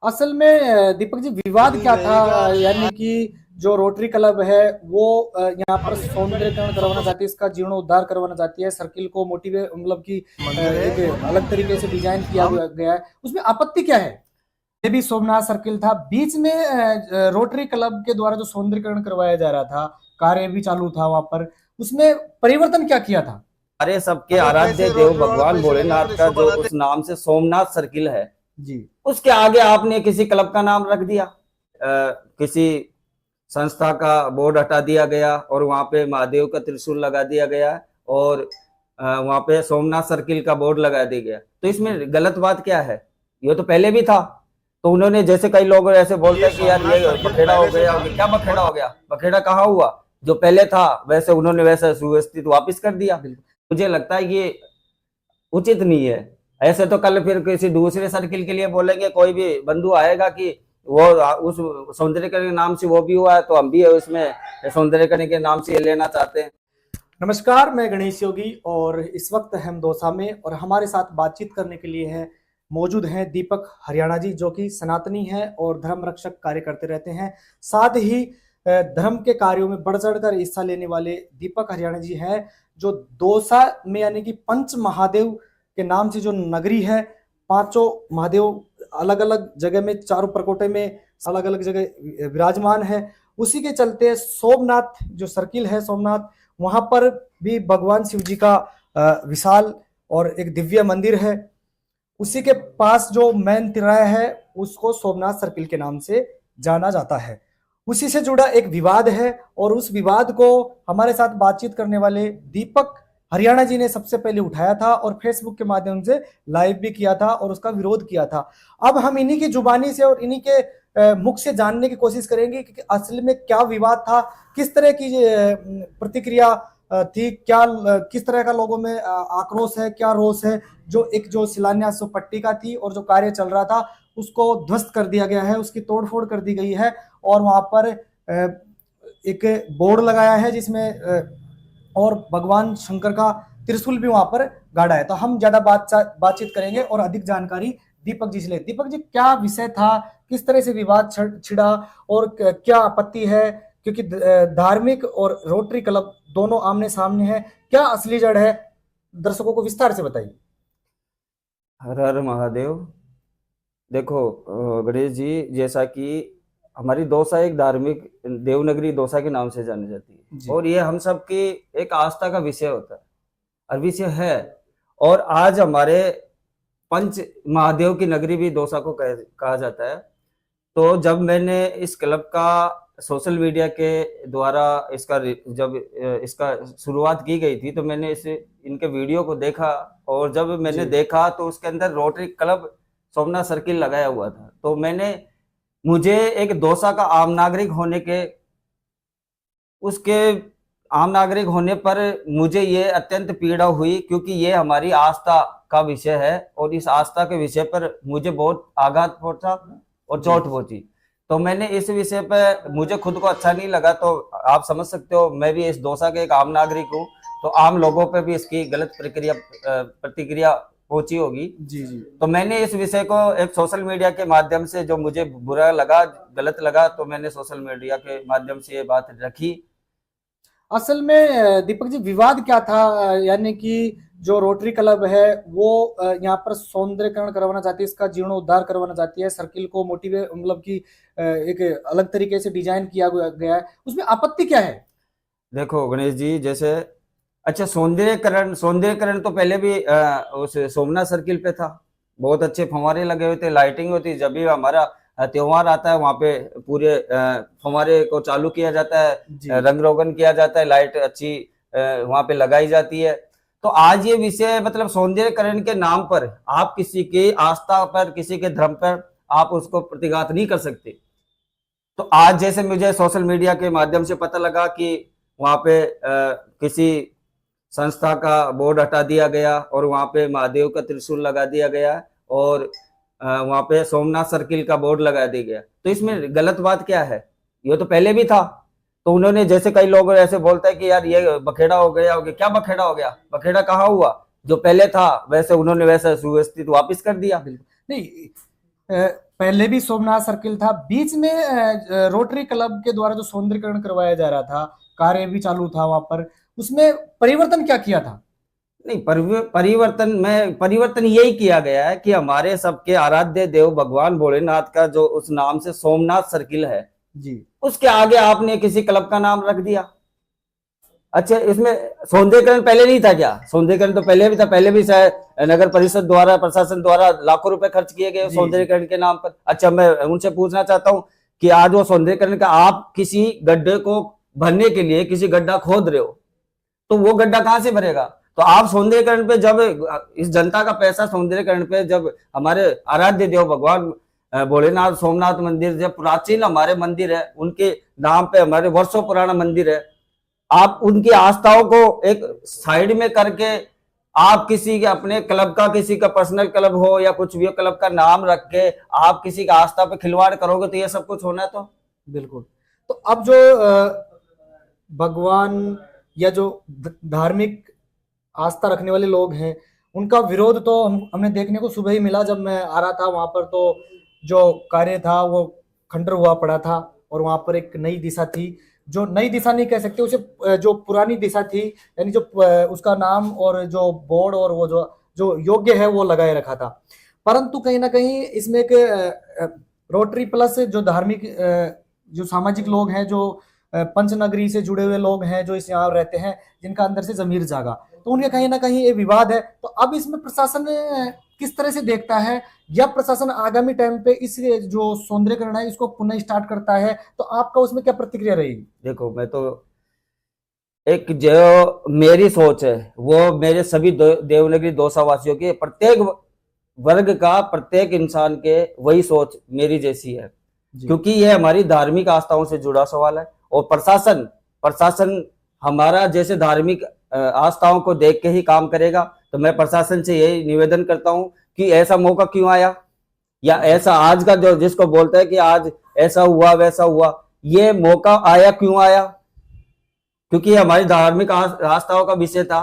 असल में दीपक जी विवाद क्या था? यानी कि जो रोटरी क्लब है वो यहाँ पर सौंदर्यकरण करवाना चाहती है, इसका जीर्णोद्धार करवाना चाहती है, सर्किल को मोटिवेट मतलब कि एक अलग तरीके से डिजाइन किया गया है, उसमें आपत्ति क्या है? ये भी सोमनाथ सर्किल था बीच में, रोटरी क्लब के द्वारा जो सौंदर्यकरण करवाया जा रहा था, कार्य भी चालू था वहां पर, उसमें परिवर्तन क्या किया था? अरे सबके आराध्य देव भगवान भोलेनाथ का जो उस नाम से सोमनाथ सर्किल है जी। उसके आगे आपने किसी क्लब का नाम रख दिया, किसी संस्था का बोर्ड हटा दिया गया और वहां पे महादेव का त्रिशूल लगा दिया गया और वहां पे सोमनाथ सर्किल का बोर्ड लगा दिया गया। तो इसमें गलत बात क्या है? ये तो पहले भी था। तो उन्होंने, जैसे कई लोग ऐसे बोलते हैं कि यार ये बखेड़ा हो गया, क्या बखेड़ा हो गया? बखेड़ा कहाँ हुआ? जो पहले था वैसे उन्होंने वैसा सुव्यवस्थित वापस कर दिया। मुझे लगता है ये उचित नहीं है। ऐसे तो कल फिर किसी दूसरे सर्किल के लिए बोलेंगे, कोई भी बंधु आएगा कि वो उस सौंदर्यकरण के नाम से वो भी हुआ है तो हम भी उसमें सौंदर्यकरण के नाम से ये लेना चाहते हैं। नमस्कार, मैं गणेश योगी और इस वक्त हम दौसा में और हमारे साथ बातचीत करने के लिए हैं मौजूद हैं दीपक हरियाणा जी, जो कि सनातनी हैं और धर्म रक्षक कार्य करते रहते हैं। साथ ही धर्म के कार्यों में बढ़ चढ़कर हिस्सा लेने वाले दीपक हरियाणा जी हैं, जो दौसा में यानी कि पंच महादेव के नाम से जो नगरी है, पांचों महादेव अलग अलग जगह में, चारों प्रकोटे में अलग अलग जगह विराजमान है। उसी के चलते सोमनाथ जो सर्किल है, सोमनाथ, वहां पर भी भगवान शिव जी का विशाल और एक दिव्य मंदिर है। उसी के पास जो मेन तिराया है उसको सोमनाथ सर्किल के नाम से जाना जाता है। उसी से जुड़ा एक विवाद है और उस विवाद को हमारे साथ बातचीत करने वाले दीपक हरियाणा जी ने सबसे पहले उठाया था और फेसबुक के माध्यम से लाइव भी किया था और उसका विरोध किया था। अब हम इन्हीं की जुबानी से और इन्हीं के मुख से जानने की कोशिश करेंगे कि असल में क्या विवाद था, किस तरह की प्रतिक्रिया थी, क्या किस तरह का लोगों में आक्रोश है, क्या रोष है। जो शिलान्यास पट्टी का थी और जो कार्य चल रहा था उसको ध्वस्त कर दिया गया है, उसकी तोड़फोड़ कर दी गई है और वहां पर एक बोर्ड लगाया है जिसमें और भगवान शंकर का त्रिशूल भी वहां पर गाड़ा है। तो हम ज्यादा बातचीत करेंगे और अधिक जानकारी दीपक जी से ले। दीपक जी, क्या विषय था, किस तरह से विवाद छिड़ा और क्या आपत्ति है? क्योंकि धार्मिक और रोटरी क्लब दोनों आमने सामने है, क्या असली जड़ है? दर्शकों को विस्तार से बताइए। हर हर महादेव। देखो गणेश जी, जैसा कि हमारी दौसा एक धार्मिक देवनगरी दौसा के नाम से जानी जाती है और ये हम सब की एक आस्था का विषय होता है और विषय है। और आज हमारे पंच महादेव की नगरी भी दौसा को कहा जाता है। तो जब मैंने इस क्लब का सोशल मीडिया के द्वारा जब इसका शुरुआत की गई थी तो मैंने इनके वीडियो को देखा और जब मैंने देखा तो उसके अंदर रोटरी क्लब सोमनाथ सर्किल लगाया हुआ था। तो मुझे एक दौसा का आम नागरिक होने पर मुझे ये अत्यंत पीड़ा हुई, क्योंकि ये हमारी आस्था का विषय है और इस आस्था के विषय पर मुझे बहुत आघात पहुंचा और चोट पहुंची। तो मैंने इस विषय पर, मुझे खुद को अच्छा नहीं लगा। तो आप समझ सकते हो, मैं भी इस दौसा के एक आम नागरिक हूँ, तो आम लोगों पे भी इसकी गलत प्रतिक्रिया पहुंची होगी। जी जी। तो मैंने इस विषय को एक सोशल मीडिया के माध्यम से, जो मुझे बुरा लगा, गलत लगा, तो मैंने सोशल मीडिया के माध्यम से ये बात रखी। असल में दीपक जी विवाद क्या था? यानी कि जो रोटरी क्लब है वो यहाँ पर सौंदर्यकरण करवाना चाहती है, इसका जीर्णोद्धार करवाना चाहती है, सर्किल को मोटिवेट मतलब कि एक अलग तरीके से डिजाइन किया गया है, उसमें आपत्ति क्या है? देखो गणेश जी, जैसे अच्छा, सौंदर्यकरण तो पहले भी उस सोमनाथ सर्किल पे था। बहुत अच्छे फंवारे लगे हुए थे, लाइटिंग होती। जब भी हमारा त्योहार आता है वहां पे पूरे फंवारे को चालू किया जाता है, रंग रोगन किया जाता है, लाइट अच्छी वहां पे लगाई जाती है। तो आज ये विषय, मतलब सौंदर्यकरण के नाम पर आप किसी की आस्था पर, किसी के धर्म पर आप उसको प्रतिघात नहीं कर सकते। तो आज जैसे मुझे सोशल मीडिया के माध्यम से पता लगा कि वहां पे किसी संस्था का बोर्ड हटा दिया गया और वहां पे महादेव का त्रिशूल लगा दिया गया और वहां पे सोमनाथ सर्किल का बोर्ड लगा दिया गया। तो इसमें गलत बात क्या है? ये तो पहले भी था। तो उन्होंने, जैसे कई लोग ऐसे बोलते हैं कि यार ये बखेड़ा हो गया, क्या बखेड़ा हो गया? बखेड़ा कहाँ हुआ? जो पहले था वैसे उन्होंने वैसा सुव्यवस्थित वापस कर दिया। नहीं, पहले भी सोमनाथ सर्किल था, बीच में रोटरी क्लब के द्वारा जो सौंदर्यकरण करवाया जा रहा था, कार्य भी चालू था वहां पर, उसमें परिवर्तन क्या किया था? नहीं, परिवर्तन यही किया गया है कि हमारे सबके आराध्य देव भगवान भोलेनाथ का जो उस नाम से सोमनाथ सर्किल है जी। उसके आगे आपने किसी क्लब का नाम रख दिया। अच्छा, इसमें सौंदर्यकरण पहले नहीं था क्या? सौंदर्यकरण तो पहले भी था, पहले भी शायद नगर परिषद द्वारा, प्रशासन द्वारा लाखों रुपए खर्च किए गए जी। सौंदर्यकरण के नाम पर। अच्छा, मैं उनसे पूछना चाहता हूं कि आज वो सौंदर्यकरण का आप किसी गड्ढे को भरने के लिए किसी गड्ढा खोद रहे हो, तो वो गड्ढा कहां से भरेगा? तो आप सौंदर्यकरण पे जब इस जनता का पैसा सौंदर्यकरण पे, जब हमारे आराध्य देव भगवान भोलेनाथ सोमनाथ मंदिर जब प्राचीन हमारे मंदिर है, उनके नाम पे हमारे वर्षों पुराना मंदिर है, आप उनकी आस्थाओं को एक साइड में करके आप किसी के अपने क्लब का, किसी का पर्सनल क्लब हो या कुछ भी क्लब का नाम रख के आप किसी का आस्था पे खिलवाड़ करोगे तो ये सब कुछ होना है। तो बिल्कुल। तो अब जो भगवान या जो धार्मिक आस्था रखने वाले लोग हैं, उनका विरोध तो हमने देखने को सुबह ही मिला। जब मैं आ रहा था वहां पर, तो जो कार्य था वो खंडर हुआ पड़ा था, और वहां पर एक नई दिशा थी, जो नई दिशा नहीं कह सकते उसे, जो पुरानी दिशा थी, यानी जो उसका नाम और जो बोर्ड और वो जो जो योग्य है वो लगाए रखा था। परंतु कहीं ना कहीं इसमें एक रोटरी प्लस जो धार्मिक जो सामाजिक लोग हैं, जो पंचनगरी से जुड़े हुए लोग हैं, जो इस यहाँ रहते हैं, जिनका अंदर से जमीर जागा, तो उनके कहीं ना कहीं ये विवाद है। तो अब इसमें प्रशासन किस तरह से देखता है, या प्रशासन आगामी टाइम पे इस जो सौंदर्यकरण है इसको पुनः स्टार्ट करता है, तो आपका उसमें क्या प्रतिक्रिया रहेगी? देखो, मैं तो एक जो मेरी सोच है वो मेरे सभी देवनगरी दौसा वासियों की, प्रत्येक वर्ग का, प्रत्येक इंसान के वही सोच मेरी जैसी है, क्योंकि ये हमारी धार्मिक आस्थाओं से जुड़ा सवाल है। और प्रशासन हमारा जैसे धार्मिक आस्थाओं को देख के ही काम करेगा। तो मैं प्रशासन से यही निवेदन करता हूं कि ऐसा मौका क्यों आया, या ऐसा आज का जो जिसको बोलते हैं कि आज ऐसा हुआ वैसा हुआ, ये मौका आया क्यों आया? क्योंकि हमारी धार्मिक आस्थाओं का विषय था।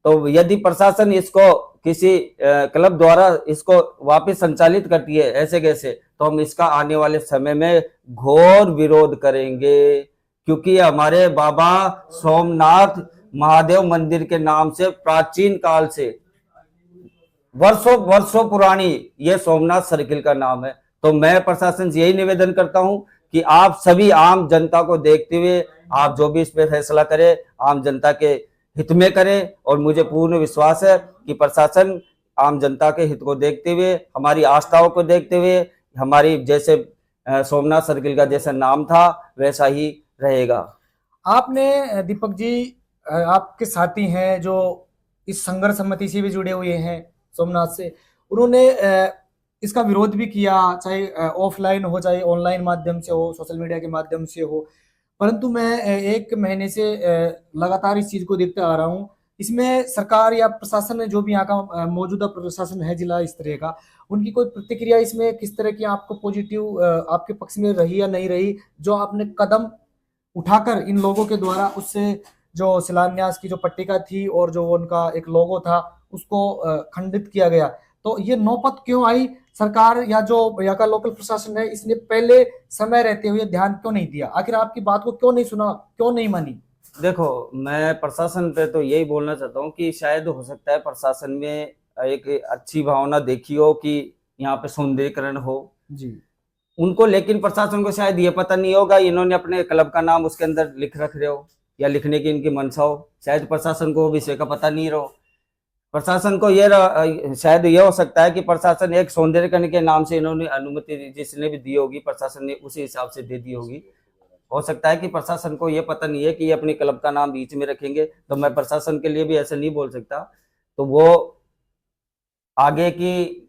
तो यदि प्रशासन इसको किसी क्लब द्वारा इसको वापस संचालित करती है ऐसे कैसे, तो हम इसका आने वाले समय में घोर विरोध करेंगे, क्योंकि हमारे बाबा सोमनाथ महादेव मंदिर के नाम से प्राचीन काल से वर्षों वर्षों पुरानी ये सोमनाथ सर्किल का नाम है। तो मैं प्रशासन से यही निवेदन करता हूं कि आप सभी आम जनता को देखते हुए आप जो भी इस पे फैसला करें, आम जनता के हित में करें। और मुझे पूर्ण विश्वास है कि प्रशासन आम जनता के हित को देखते हुए, हमारी आस्थाओं को देखते हुए, हमारी जैसे सोमनाथ सर्किल का जैसा नाम था वैसा ही रहेगा। आपने दीपक जी, आपके साथी हैं जो इस संघर्ष समिति से भी जुड़े हुए हैं सोमनाथ से, उन्होंने इसका विरोध भी किया, चाहे ऑफलाइन हो चाहे ऑनलाइन माध्यम से हो, सोशल मीडिया के माध्यम से हो। परंतु मैं एक महीने से लगातार इस चीज को देखते आ रहा हूँ। इसमें सरकार या प्रशासन, जो भी यहाँ का मौजूदा प्रशासन है जिला स्तरीय का, उनकी कोई प्रतिक्रिया इसमें किस तरह की आपको पॉजिटिव आपके पक्ष में रही या नहीं रही, जो आपने कदम उठाकर इन लोगों के द्वारा उससे जो शिलान्यास की जो पट्टिका थी और जो उनका एक लोगो था उसको खंडित किया गया, तो ये नौबत क्यों आई? सरकार या जो यहाँ का लोकल प्रशासन है, इसने पहले समय रहते हुए ध्यान क्यों नहीं दिया? आखिर आपकी बात को क्यों नहीं सुना, क्यों नहीं मानी? देखो, मैं प्रशासन पे तो यही बोलना चाहता हूँ कि शायद हो सकता है प्रशासन में एक अच्छी भावना देखी हो कि यहाँ पे सौंदर्यीकरण हो जी। उनको, लेकिन प्रशासन को शायद ये पता नहीं होगा इन्होंने अपने क्लब का नाम उसके अंदर लिख रख रहे हो या लिखने की इनकी मंशा हो। शायद प्रशासन को विषय का पता नहीं रहो। प्रशासन को ये शायद ये हो सकता है कि प्रशासन एक सौंदर्यीकरण के नाम से इन्होंने अनुमति जिसने भी दी होगी, प्रशासन ने उसी हिसाब से दे दी होगी। हो सकता है कि प्रशासन को ये पता नहीं है कि ये अपनी क्लब का नाम बीच में रखेंगे। तो मैं प्रशासन के लिए भी ऐसा नहीं बोल सकता। तो वो आगे की,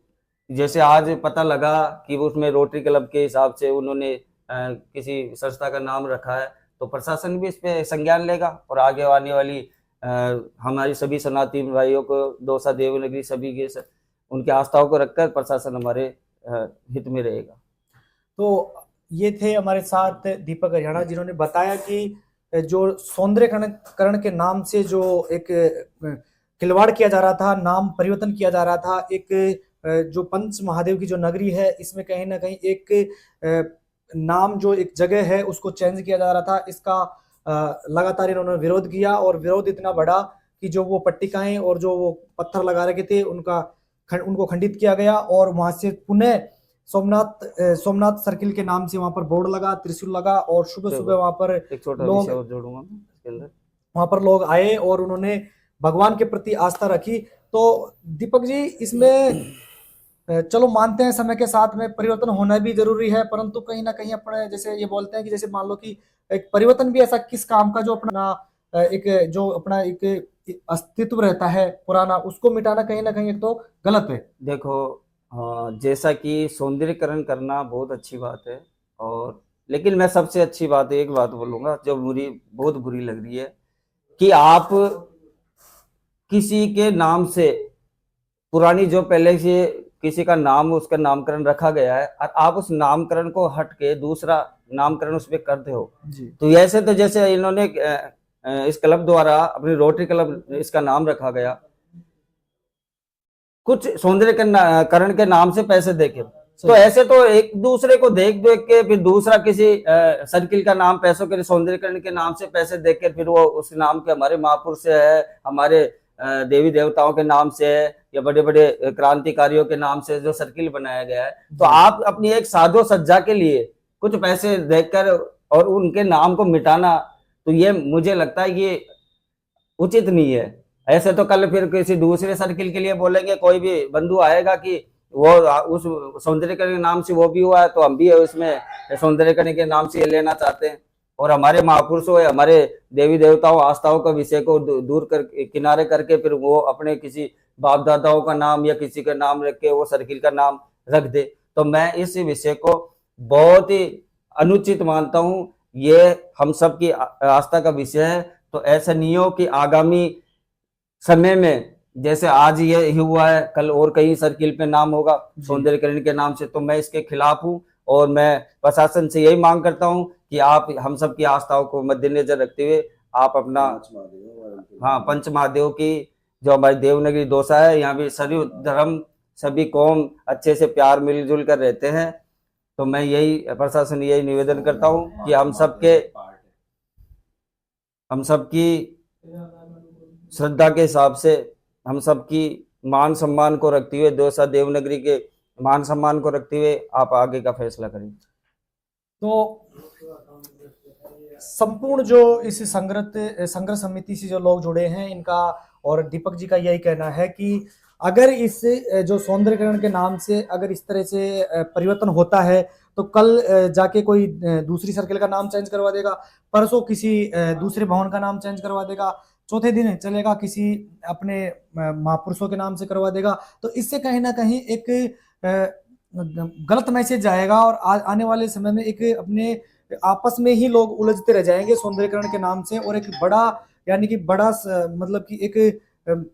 जैसे आज पता लगा कि उसमें रोटरी क्लब के हिसाब से उन्होंने किसी संस्था का नाम रखा है, तो प्रशासन भी इस पे संज्ञान लेगा और आगे आने वाली हमारी सभी सनातनी भाइयों को, दौसा देवनगरी सभी के उनके आस्थाओं को रखकर प्रशासन हमारे हित में रहेगा। तो ये थे हमारे साथ दीपक हरियाणा, जिन्होंने बताया कि जो सौंदर्यकरण के नाम से जो एक खिलवाड़ किया जा रहा था, नाम परिवर्तन किया जा रहा था, एक जो पंच महादेव की जो नगरी है, इसमें कहीं ना कहीं एक नाम जो एक जगह है उसको चेंज किया जा रहा था। इसका लगातार इन्होंने विरोध किया और विरोध इतना बढ़ा कि जो वो पट्टिकाएं और जो वो पत्थर लगा रखे थे उनको खंडित किया गया और वहां से पुनः सोमनाथ सर्किल के नाम से वहां पर बोर्ड लगा, त्रिशूल लगा और सुबह सुबह वहां पर एक छोटा लोग विषय और जोड़ूंगा मैं इसके अंदर। वहां पर लोग आए और उन्होंने भगवान के प्रति आस्था रखी। तो दीपक जी, इसमें चलो मानते हैं समय के साथ में परिवर्तन होना भी जरूरी है, परंतु कहीं ना कहीं अपने जैसे ये बोलते हैं कि जैसे मान लो कि एक परिवर्तन भी ऐसा किस काम का जो अपना एक जो अपना एक अस्तित्व रहता है पुराना, उसको मिटाना कहीं ना कहीं एक तो गलत है। देखो, जैसा कि सौंदर्यकरण करना बहुत अच्छी बात है, और लेकिन मैं सबसे अच्छी बात एक बात बोलूंगा जो मुझे बहुत बुरी लग रही है कि आप किसी के नाम से पुरानी जो पहले से किसी का नाम उसका नामकरण रखा गया है और आप उस नामकरण को हट के दूसरा नामकरण उस पर करते हो जी। तो ऐसे तो जैसे इन्होंने इस क्लब द्वारा अपनी रोटरी क्लब इसका नाम रखा गया कुछ सौंदर्यकरण के नाम से पैसे देके, तो ऐसे तो एक दूसरे को देख देख के फिर दूसरा किसी सर्किल का नाम पैसों के सौंदर्यकरण के नाम से पैसे देख के फिर वो उस नाम के हमारे महापुरुष से है, हमारे देवी देवताओं के नाम से है या बड़े बड़े क्रांतिकारियों के नाम से जो सर्किल बनाया गया है, तो आप अपनी एक साजो सज्जा के लिए कुछ पैसे देखकर और उनके नाम को मिटाना, तो ये मुझे लगता है ये उचित नहीं है। ऐसे तो कल फिर किसी दूसरे सर्किल के लिए बोलेंगे, कोई भी बंधु आएगा कि वो उस सौंदर्यकरण के नाम से वो भी हुआ है तो हम भी उसमें सौंदर्यकरण के नाम से लेना चाहते हैं, और हमारे महापुरुषों हमारे देवी देवताओं आस्थाओं का विषय को दूर कर किनारे करके फिर वो अपने किसी बाप दादाओं का नाम या किसी का नाम रख के वो सर्किल का नाम रख दे, तो मैं इस विषय को बहुत ही अनुचित मानता हूं। ये हम सब की आस्था का विषय है, तो ऐसा नहीं हो कि आगामी समय में जैसे आज ये हुआ है कल और कई सर्किल पे नाम होगा सौंदर्यकरण के नाम से, तो मैं इसके खिलाफ हूं और मैं प्रशासन से यही मांग करता हूं कि आप हम सब की आस्थाओं को मद्देनजर रखते हुए आप अपना पंच महादेव की जो हमारी देवनगरी दौसा है, यहाँ भी सभी धर्म सभी कौम अच्छे से प्यार मिलजुल कर रहते हैं, तो मैं यही प्रशासन यही निवेदन करता हूँ कि हम सबकी श्रद्धा के हिसाब से हम सबकी मान सम्मान को रखते हुए दौसा देवनगरी के मान सम्मान को रखते हुए आप आगे का फैसला करें। तो संपूर्ण जो इस संग्रह समिति से जो लोग जुड़े हैं इनका और दीपक जी का यही कहना है कि अगर इस जो सौंदर्यकरण के नाम से अगर इस तरह से परिवर्तन होता है तो कल जाके कोई दूसरी सर्किल का नाम चेंज करवा देगा, परसों किसी दूसरे भवन का नाम चेंज करवा देगा, चौथे दिन चलेगा किसी अपने महापुरुषों के नाम से करवा देगा। तो इससे कहीं ना कहीं एक गलत मैसेज जाएगा और आने वाले समय में एक अपने आपस में ही लोग उलझते रह जाएंगे सौंदर्यकरण के नाम से, और एक बड़ा यानी कि बड़ा मतलब कि एक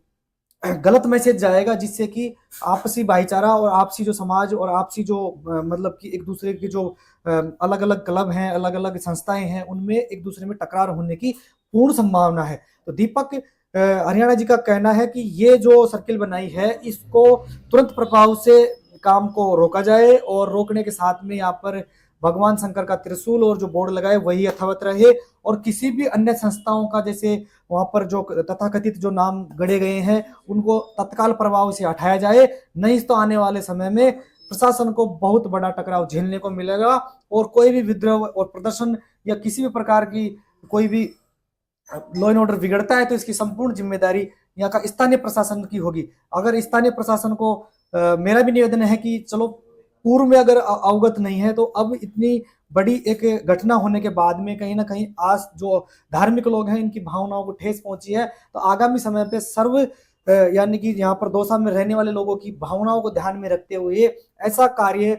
गलत मैसेज जाएगा जिससे कि आपसी भाईचारा और आपसी जो समाज और आपसी जो मतलब कि एक दूसरे की जो अलग अलग क्लब हैं अलग अलग संस्थाएं हैं उनमें एक दूसरे में टकरार होने की पूर्ण संभावना है। तो दीपक हरियाणा जी का कहना है कि ये जो सर्किल बनाई है इसको तुरंत प्रभाव से काम को रोका जाए और रोकने के साथ में यहाँ पर भगवान शंकर का त्रिशूल और जो बोर्ड लगाए वही यथावत रहे, और किसी भी अन्य संस्थाओं का जैसे वहां पर जो तथाकथित जो नाम गढ़े गए हैं उनको तत्काल प्रभाव से हटाया जाए, नहीं तो आने वाले समय में प्रशासन को बहुत बड़ा टकराव झेलने को मिलेगा और कोई भी विद्रोह और प्रदर्शन या किसी भी प्रकार की कोई भी लॉ एंड ऑर्डर बिगड़ता है तो इसकी संपूर्ण जिम्मेदारी यहाँ का स्थानीय प्रशासन की होगी। अगर स्थानीय प्रशासन को मेरा भी निवेदन है कि चलो पूर्व में अगर अवगत नहीं है तो अब इतनी बड़ी एक घटना होने के बाद में कहीं ना कहीं आज जो धार्मिक लोग हैं इनकी भावनाओं को ठेस पहुंची है, तो आगामी समय पे सर्व यानी कि यहाँ पर दौसा में रहने वाले लोगों की भावनाओं को ध्यान में रखते हुए ऐसा कार्य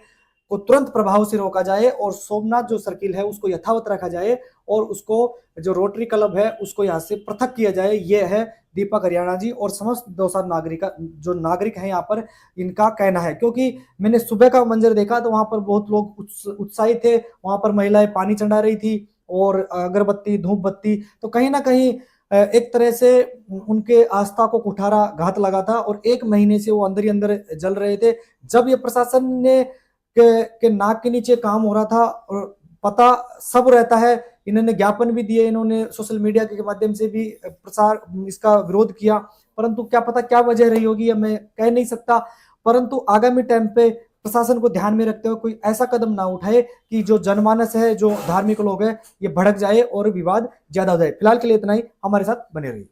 को तुरंत प्रभाव से रोका जाए और सोमनाथ जो सर्किल है उसको यथावत रखा जाए और उसको जो रोटरी क्लब है उसको यहाँ से पृथक किया जाए। ये है दीपक हरियाणा जी और समस्त दौसा नागरिक है यहाँ पर इनका कहना है, क्योंकि मैंने सुबह का मंजर देखा तो वहां पर बहुत लोग उत्साहित थे, वहां पर महिलाएं पानी चढ़ा रही थी और अगरबत्ती धूप बत्ती, तो कहीं ना कहीं एक तरह से उनके आस्था को कुठाराघात लगा था और 1 महीने से वो अंदर ही अंदर जल रहे थे। जब ये प्रशासन ने के नाक के नीचे काम हो रहा था और पता सब रहता है, इन्होंने ज्ञापन भी दिए, इन्होंने सोशल मीडिया के माध्यम से भी प्रसार इसका विरोध किया, परंतु क्या पता क्या वजह रही होगी, यह मैं कह नहीं सकता। परंतु आगामी टाइम पे प्रशासन को ध्यान में रखते हुए कोई ऐसा कदम ना उठाए कि जो जनमानस है, जो धार्मिक लोग हैं, ये भड़क जाए और विवाद ज्यादा हो जाए। फिलहाल के लिए इतना ही, हमारे साथ बने रहिए।